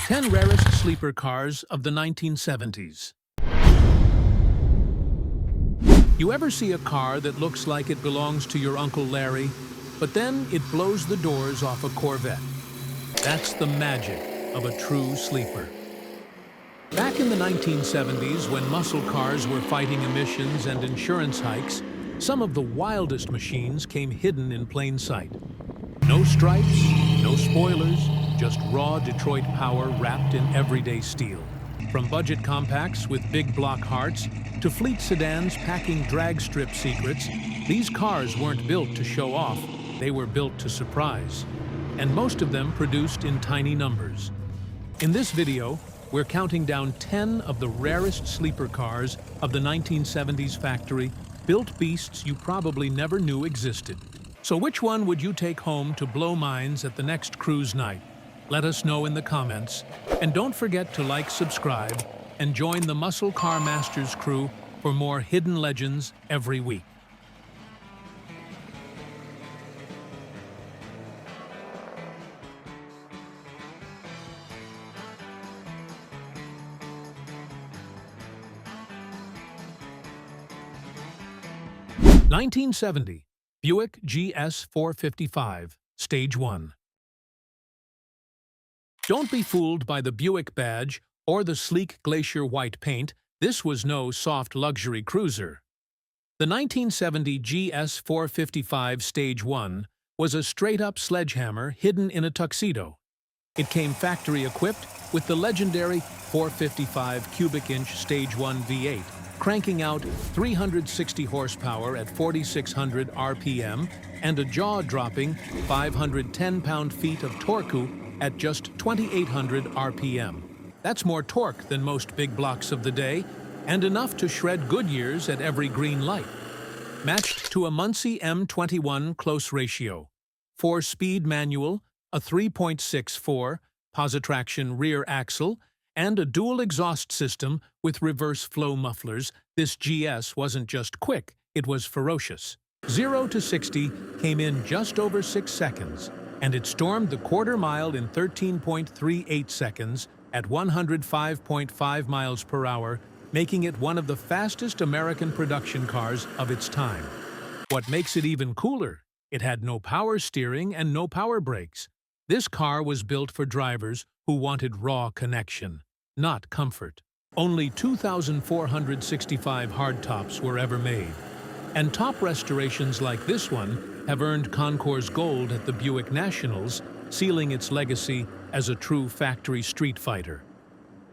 10 Rarest Sleeper Cars of the 1970s. You ever see a car that looks like it belongs to your Uncle Larry, but then it blows the doors off a Corvette? That's the magic of a true sleeper. Back in the 1970s, when muscle cars were fighting emissions and insurance hikes, some of the wildest machines came hidden in plain sight. No stripes, no spoilers, just raw Detroit power wrapped in everyday steel. From budget compacts with big block hearts to fleet sedans packing drag strip secrets, these cars weren't built to show off, they were built to surprise. And most of them produced in tiny numbers. In this video, we're counting down 10 of the rarest sleeper cars of the 1970s factory, built beasts you probably never knew existed. So which one would you take home to blow minds at the next cruise night? Let us know in the comments. And don't forget to like, subscribe, and join the Muscle Car Masters crew for more hidden legends every week. (1970) Buick GS 455, Stage 1. Don't be fooled by the Buick badge or the sleek glacier white paint. This was no soft luxury cruiser. The 1970 GS 455 Stage 1 was a straight-up sledgehammer hidden in a tuxedo. It came factory-equipped with the legendary 455 cubic-inch Stage 1 V8, cranking out 360 horsepower at 4,600 RPM and a jaw-dropping 510 pound-feet of torque at just 2,800 RPM. That's more torque than most big blocks of the day, and enough to shred Goodyears at every green light. Matched to a Muncie M21 close ratio, 4-speed manual, a 3.64 positraction rear axle, and a dual exhaust system with reverse flow mufflers, this GS wasn't just quick, it was ferocious. 0 to 60 came in just over 6 seconds, and it stormed the quarter mile in 13.38 seconds at 105.5 miles per hour, making it one of the fastest American production cars of its time. What makes it even cooler, it had no power steering and no power brakes. This car was built for drivers who wanted raw connection, not comfort. Only 2,465 hardtops were ever made, and top restorations like this one have earned Concours Gold at the Buick Nationals, sealing its legacy as a true factory street fighter.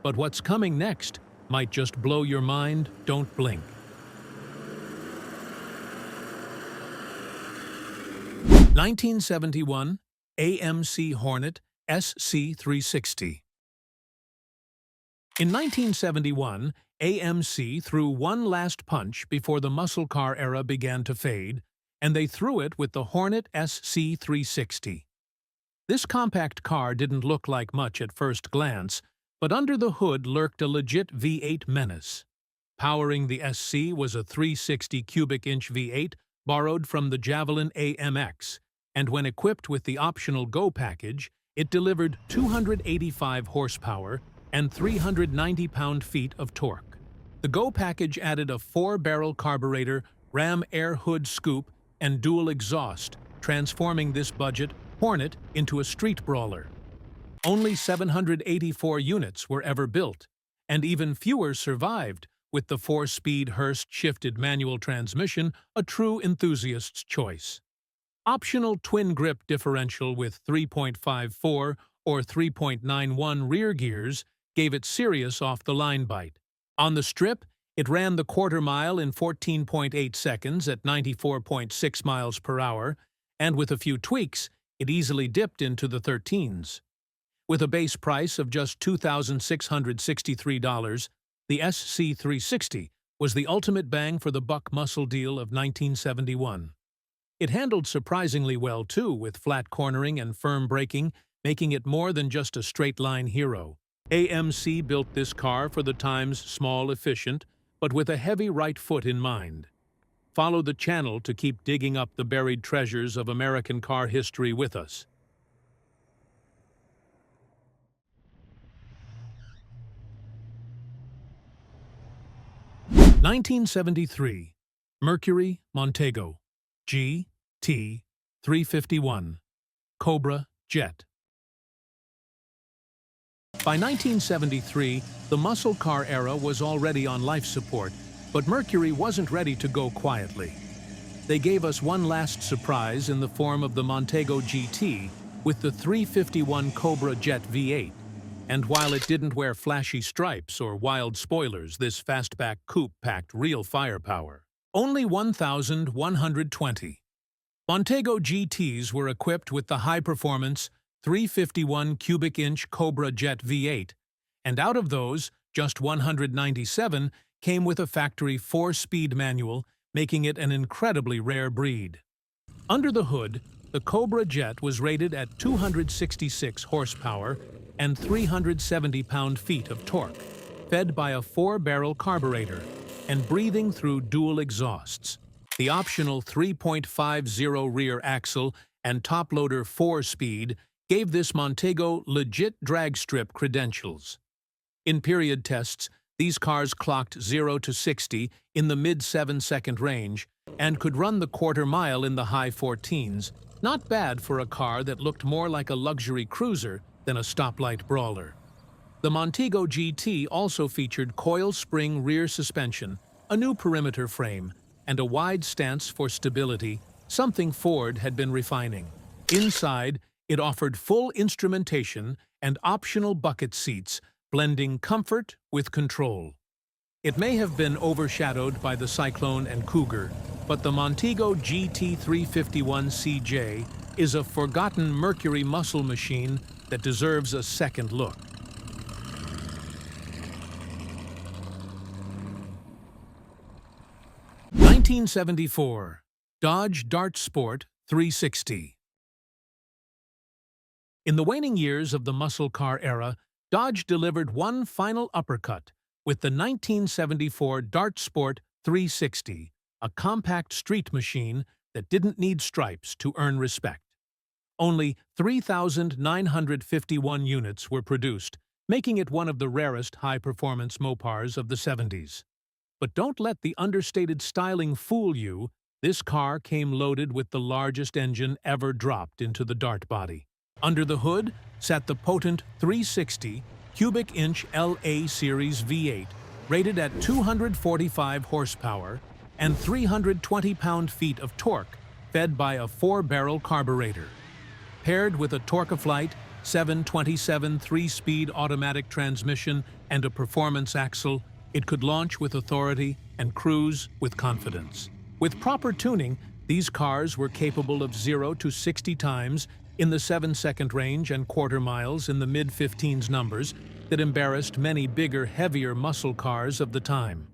But what's coming next might just blow your mind. Don't blink. (1971) AMC Hornet SC 360. In 1971, AMC threw one last punch before the muscle car era began to fade, and they threw it with the Hornet SC 360. This compact car didn't look like much at first glance, but under the hood lurked a legit V8 menace. Powering the SC was a 360 cubic-inch V8 borrowed from the Javelin AMX, and when equipped with the optional Go package, it delivered 285 horsepower and 390 pound-feet of torque. The Go package added a 4-barrel carburetor, Ram air hood scoop, and dual exhaust, transforming this budget Hornet into a street brawler. Only 784 units were ever built, and even fewer survived, with the 4-speed Hurst-shifted manual transmission a true enthusiast's choice. Optional twin-grip differential with 3.54 or 3.91 rear gears gave it serious off-the-line bite. On the strip, it ran the quarter mile in 14.8 seconds at 94.6 miles per hour, and with a few tweaks, it easily dipped into the 13s. With a base price of just $2,663, the SC 360 was the ultimate bang for the buck muscle deal of 1971. It handled surprisingly well, too, with flat cornering and firm braking, making it more than just a straight-line hero. AMC built this car for the time's small, efficient, but with a heavy right foot in mind. Follow the channel to keep digging up the buried treasures of American car history with us. 1973 Mercury Montego GT 351 Cobra Jet. By 1973, the muscle car era was already on life support, but Mercury wasn't ready to go quietly. They gave us one last surprise in the form of the Montego GT with the 351 Cobra Jet V8. And while it didn't wear flashy stripes or wild spoilers, this fastback coupe packed real firepower. Only 1,120. Montego GTs were equipped with the high-performance 351 cubic inch Cobra Jet V8, and out of those, just 197 came with a factory 4-speed manual, making it an incredibly rare breed. Under the hood, the Cobra Jet was rated at 266 horsepower and 370 pound-feet of torque, fed by a 4-barrel carburetor and breathing through dual exhausts. The optional 3.50 rear axle and top-loader 4-speed gave this Montego legit drag strip credentials. In period tests, these cars clocked 0 to 60 in the mid-7-second range and could run the quarter-mile in the high 14s. Not bad for a car that looked more like a luxury cruiser than a stoplight brawler. The Montego GT also featured coil spring rear suspension, a new perimeter frame, and a wide stance for stability, something Ford had been refining. Inside, it offered full instrumentation and optional bucket seats, blending comfort with control. It may have been overshadowed by the Cyclone and Cougar, but the Montego GT 351 CJ is a forgotten Mercury muscle machine that deserves a second look. (1974) Dodge Dart Sport 360. In the waning years of the muscle car era, Dodge delivered one final uppercut with the 1974 Dart Sport 360, a compact street machine that didn't need stripes to earn respect. Only 3,951 units were produced, making it one of the rarest high-performance Mopars of the 70s. But don't let the understated styling fool you. This car came loaded with the largest engine ever dropped into the Dart body. Under the hood sat the potent 360 cubic inch LA Series V8, rated at 245 horsepower and 320 pound-feet of torque, fed by a 4-barrel carburetor. Paired with a Torque-A-Flight 727 3-speed automatic transmission and a performance axle, it could launch with authority and cruise with confidence. With proper tuning, these cars were capable of 0 to 60 times in the 7-second range and quarter miles in the mid-15s numbers that embarrassed many bigger, heavier muscle cars of the time.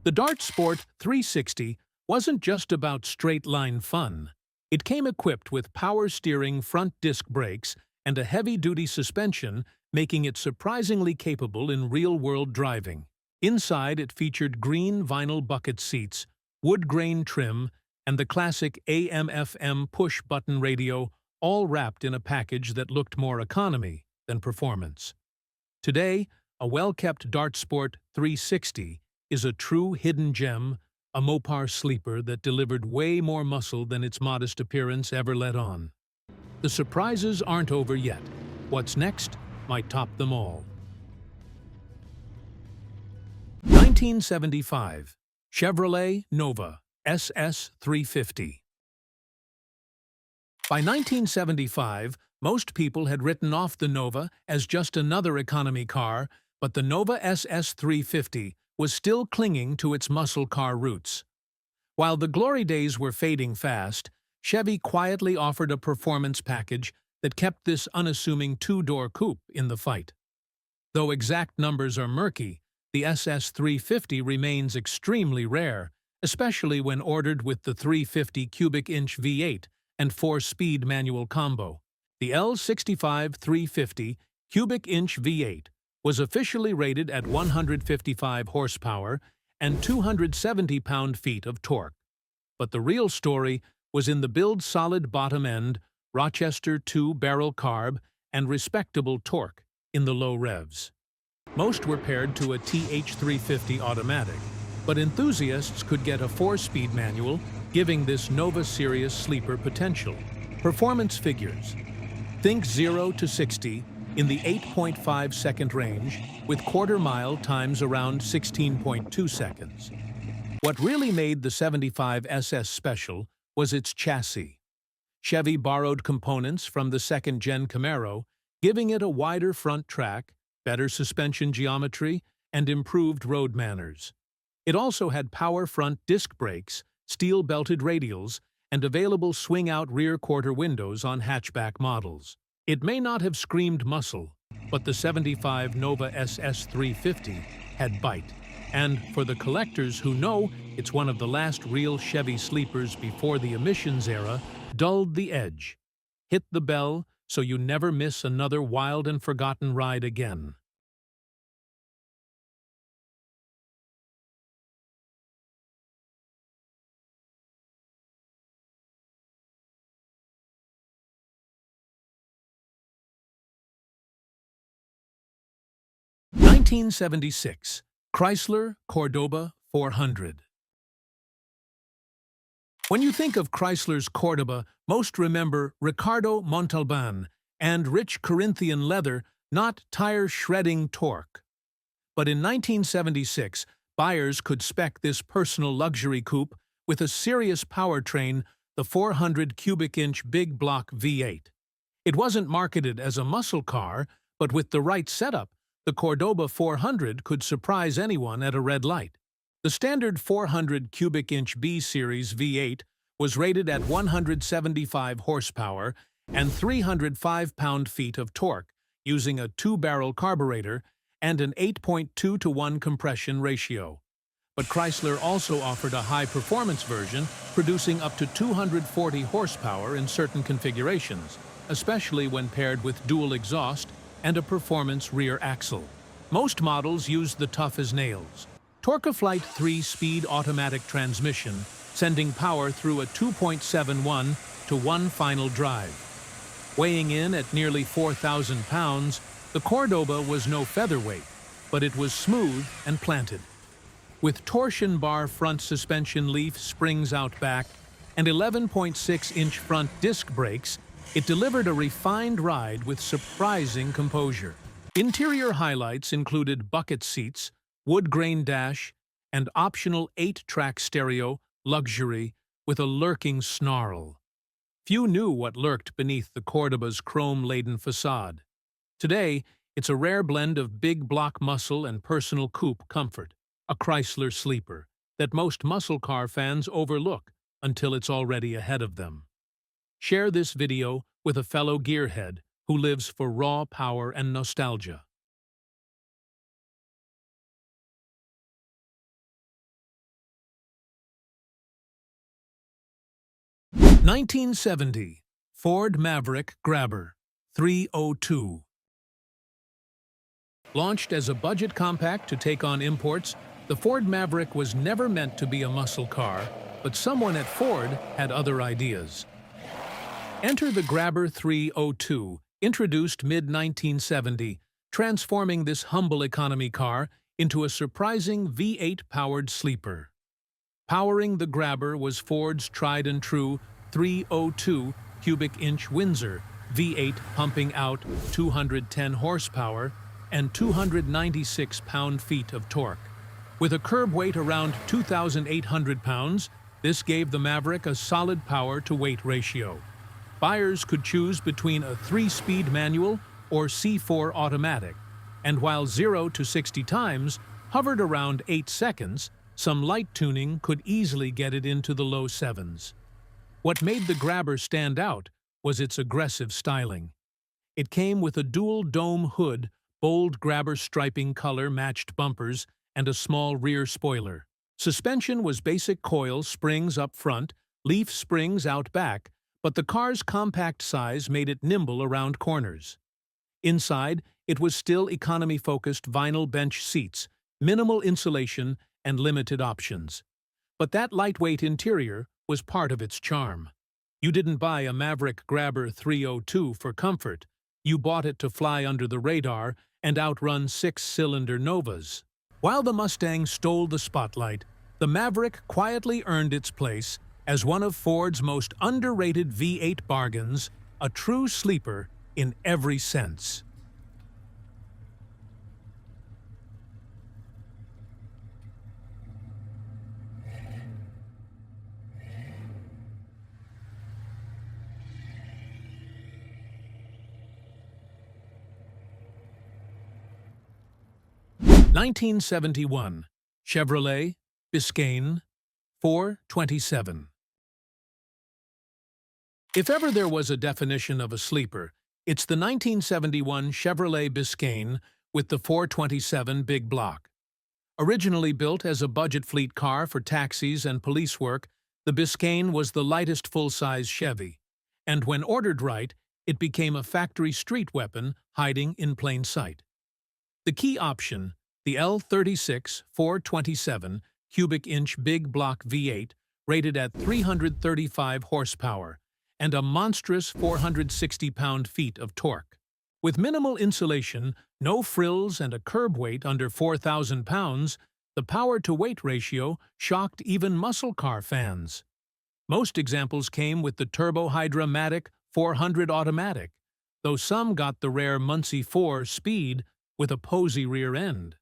The Dart Sport 360 wasn't just about straight-line fun. It came equipped with power-steering front disc brakes and a heavy-duty suspension, making it surprisingly capable in real-world driving. Inside, it featured green vinyl bucket seats, wood grain trim, and the classic AM/FM push-button radio, all wrapped in a package that looked more economy than performance. Today, a well-kept Dart Sport 360 is a true hidden gem, a Mopar sleeper that delivered way more muscle than its modest appearance ever let on. The surprises aren't over yet. What's next might top them all. 1975 Chevrolet Nova SS 350. By 1975, most people had written off the Nova as just another economy car, but the Nova SS 350 was still clinging to its muscle car roots. While the glory days were fading fast, Chevy quietly offered a performance package that kept this unassuming 2-door coupe in the fight. Though exact numbers are murky, the SS 350 remains extremely rare, especially when ordered with the 350 cubic inch V8 and 4-speed manual combo. The L65 350 cubic inch V8 was officially rated at 155 horsepower and 270 pound-feet of torque. But the real story was in the build-solid bottom end, Rochester 2-barrel carb, and respectable torque in the low revs. Most were paired to a TH350 automatic, but enthusiasts could get a 4-speed manual, giving this Nova serious sleeper potential. Performance figures. Think 0 to 60 in the 8.5-second range, with quarter-mile times around 16.2 seconds. What really made the 75 SS special was its chassis. Chevy borrowed components from the second-gen Camaro, giving it a wider front track, better suspension geometry, and improved road manners. It also had power front disc brakes, steel-belted radials, and available swing-out rear quarter windows on hatchback models. It may not have screamed muscle, but the 75 Nova SS 350 had bite. And for the collectors who know it's one of the last real Chevy sleepers before the emissions era, dulled the edge. Hit the bell so you never miss another wild and forgotten ride again. (1976) Chrysler Cordoba 400. When you think of Chrysler's Cordoba, most remember Ricardo Montalban and rich Corinthian leather, not tire-shredding torque. But in 1976, buyers could spec this personal luxury coupe with a serious powertrain, the 400 cubic-inch big block V8. It wasn't marketed as a muscle car, but with the right setup, the Cordoba 400 could surprise anyone at a red light. The standard 400 cubic-inch B-Series V8 was rated at 175 horsepower and 305 pound-feet of torque, using a 2-barrel carburetor and an 8.2-to-1 compression ratio. But Chrysler also offered a high-performance version, producing up to 240 horsepower in certain configurations, especially when paired with dual exhaust and a performance rear axle. Most models used the tough-as-nails Torque-a-Flight 3-speed automatic transmission, sending power through a 2.71 to 1 final drive. Weighing in at nearly 4,000 pounds, the Cordoba was no featherweight, but it was smooth and planted. With torsion bar front suspension leaf springs out back and 11.6-inch front disc brakes, it delivered a refined ride with surprising composure. Interior highlights included bucket seats, wood grain dash, and optional 8-track stereo, luxury, with a lurking snarl. Few knew what lurked beneath the Cordoba's chrome-laden facade. Today, it's a rare blend of big block muscle and personal coupe comfort, a Chrysler sleeper that most muscle car fans overlook until it's already ahead of them. Share this video with a fellow gearhead who lives for raw power and nostalgia. (1970) Ford Maverick Grabber 302. Launched as a budget compact to take on imports, the Ford Maverick was never meant to be a muscle car, but someone at Ford had other ideas. Enter the Grabber 302, introduced mid-1970, transforming this humble economy car into a surprising V8-powered sleeper. Powering the Grabber was Ford's tried-and-true 302 cubic-inch Windsor V8, pumping out 210 horsepower and 296 pound-feet of torque. With a curb weight around 2,800 pounds, this gave the Maverick a solid power-to-weight ratio. Buyers could choose between a 3-speed manual or C4 automatic, and while 0 to 60 times hovered around 8 seconds, some light tuning could easily get it into the low 7s. What made the Grabber stand out was its aggressive styling. It came with a dual dome hood, bold Grabber striping color-matched bumpers, and a small rear spoiler. Suspension was basic coil springs up front, leaf springs out back, but the car's compact size made it nimble around corners. Inside, it was still economy-focused vinyl bench seats, minimal insulation, and limited options. But that lightweight interior was part of its charm. You didn't buy a Maverick Grabber 302 for comfort. You bought it to fly under the radar and outrun 6-cylinder Novas. While the Mustang stole the spotlight, The Maverick quietly earned its place as one of Ford's most underrated V8 bargains, a true sleeper in every sense. (1971) Chevrolet Biscayne 427. If ever there was a definition of a sleeper, it's the 1971 Chevrolet Biscayne with the 427 big block. Originally built as a budget fleet car for taxis and police work, the Biscayne was the lightest full-size Chevy, and when ordered right, it became a factory street weapon hiding in plain sight. The key option, the L36 427 cubic inch big block V8, rated at 335 horsepower, and a monstrous 460 pound-feet of torque. With minimal insulation, no frills, and a curb weight under 4,000 pounds, the power-to-weight ratio shocked even muscle car fans. Most examples came with the turbo-hydra-matic 400 automatic, though some got the rare Muncie 4 speed with a posy rear end.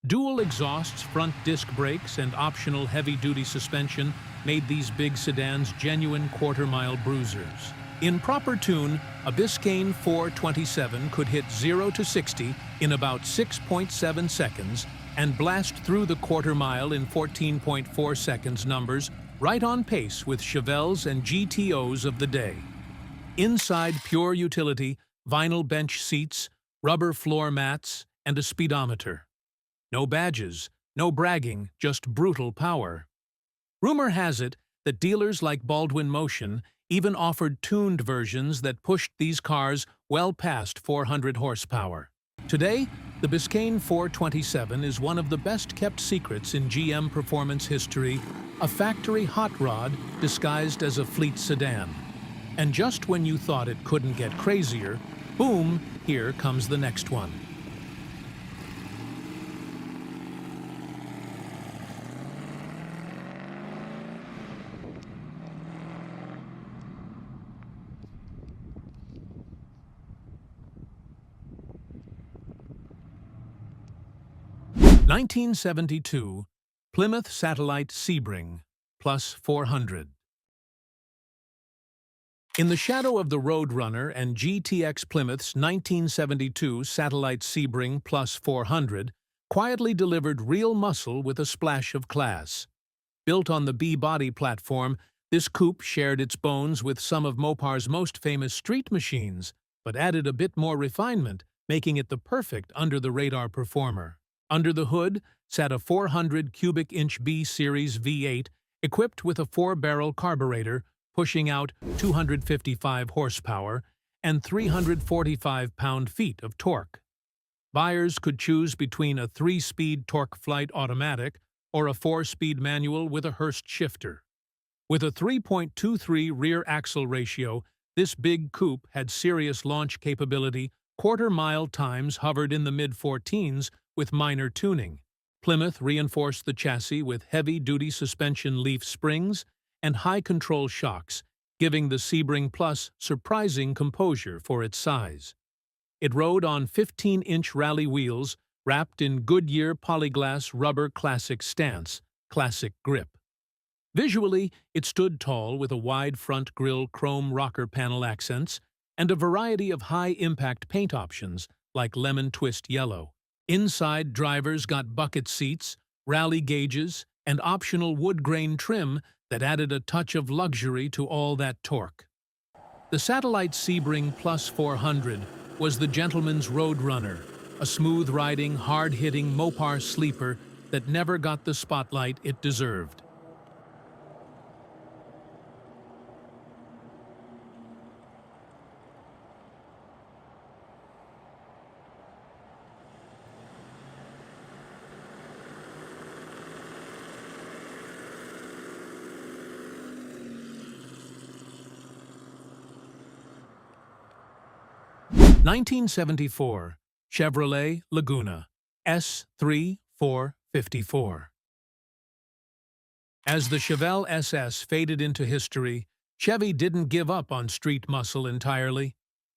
Dual exhausts, front disc brakes, and optional heavy-duty suspension made these big sedans genuine quarter-mile bruisers. In proper tune, a Biscayne 427 could hit 0 to 60 in about 6.7 seconds and blast through the quarter-mile in 14.4 seconds, numbers right on pace with Chevelles and GTOs of the day. Inside, pure utility, vinyl bench seats, rubber floor mats, and a speedometer. No badges, no bragging, just brutal power. Rumor has it that dealers like Baldwin Motion even offered tuned versions that pushed these cars well past 400 horsepower. Today, the Biscayne 427 is one of the best-kept secrets in GM performance history, a factory hot rod disguised as a fleet sedan. And just when you thought it couldn't get crazier, boom, here comes the next one. (1972) Plymouth Satellite Sebring Plus 400. In the shadow of the Roadrunner and GTX, Plymouth's 1972 Satellite Sebring Plus 400 quietly delivered real muscle with a splash of class. Built on the B-body platform, this coupe shared its bones with some of Mopar's most famous street machines, but added a bit more refinement, making it the perfect under-the-radar performer. Under the hood sat a 400 cubic inch B-Series V8 equipped with a 4-barrel carburetor, pushing out 255 horsepower and 345 pound-feet of torque. Buyers could choose between a 3-speed torque flight automatic or a 4-speed manual with a Hurst shifter. With a 3.23 rear axle ratio, this big coupe had serious launch capability. Quarter-mile times hovered in the mid-14s with minor tuning. Plymouth reinforced the chassis with heavy-duty suspension leaf springs and high-control shocks, giving the Sebring Plus surprising composure for its size. It rode on 15-inch rally wheels wrapped in Goodyear Polyglass rubber classic stance, classic grip. Visually, it stood tall with a wide front grille chrome rocker panel accents and a variety of high-impact paint options like lemon twist yellow. Inside, drivers got bucket seats, rally gauges, and optional wood grain trim that added a touch of luxury to all that torque. The Satellite Sebring Plus 400 was the gentleman's Roadrunner, a smooth-riding, hard-hitting Mopar sleeper that never got the spotlight it deserved. (1974) Chevrolet Laguna S-3 454. As the Chevelle SS faded into history, Chevy didn't give up on street muscle entirely.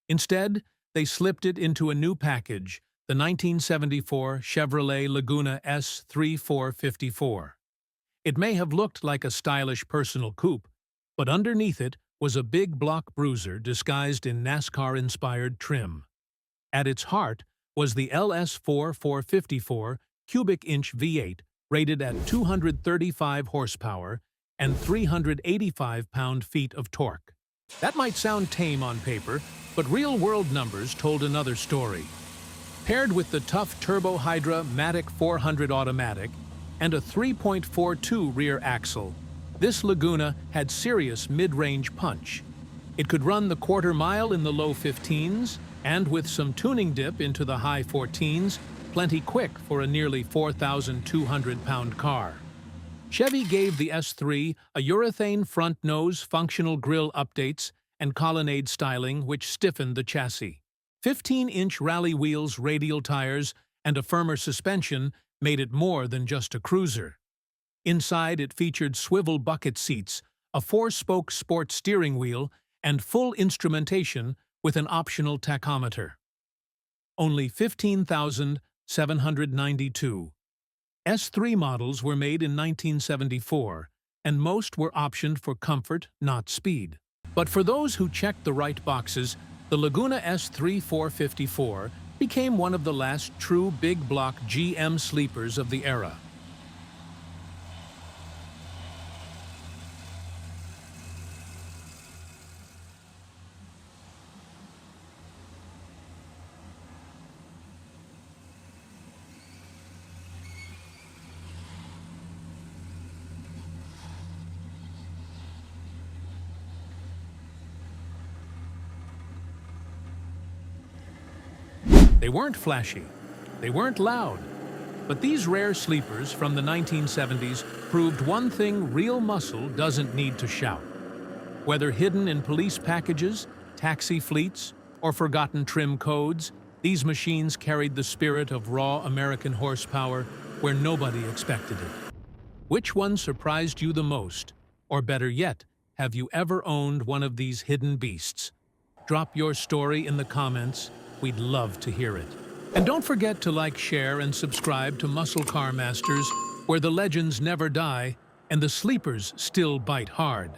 Instead, they slipped it into a new package, the 1974 Chevrolet Laguna S-3 454. It may have looked like a stylish personal coupe, but underneath it was a big block bruiser disguised in NASCAR-inspired trim. At its heart was the LS4 454 cubic-inch V8, rated at 235 horsepower and 385 pound-feet of torque. That might sound tame on paper, but real-world numbers told another story. Paired with the tough Turbo Hydra Matic 400 automatic and a 3.42 rear axle, this Laguna had serious mid-range punch. It could run the quarter mile in the low 15s, and with some tuning dip into the high 14s, plenty quick for a nearly 4,200-pound car. Chevy gave the S3 a urethane front nose, functional grille updates, and colonnade styling which stiffened the chassis. 15-inch rally wheels, radial tires, and a firmer suspension made it more than just a cruiser. Inside, it featured swivel bucket seats, a 4-spoke sport steering wheel, and full instrumentation with an optional tachometer. Only 15,792. S3 models were made in 1974, and most were optioned for comfort, not speed. But for those who checked the right boxes, the Laguna S3 454 became one of the last true big-block GM sleepers of the era. They weren't flashy, they weren't loud, but these rare sleepers from the 1970s proved one thing: real muscle doesn't need to shout. Whether hidden in police packages, taxi fleets, or forgotten trim codes, these machines carried the spirit of raw American horsepower where nobody expected it. Which one surprised you the most? Or better yet, have you ever owned one of these hidden beasts? Drop your story in the comments. We'd love to hear it. And don't forget to like, share, and subscribe to Muscle Car Masters, where the legends never die and the sleepers still bite hard.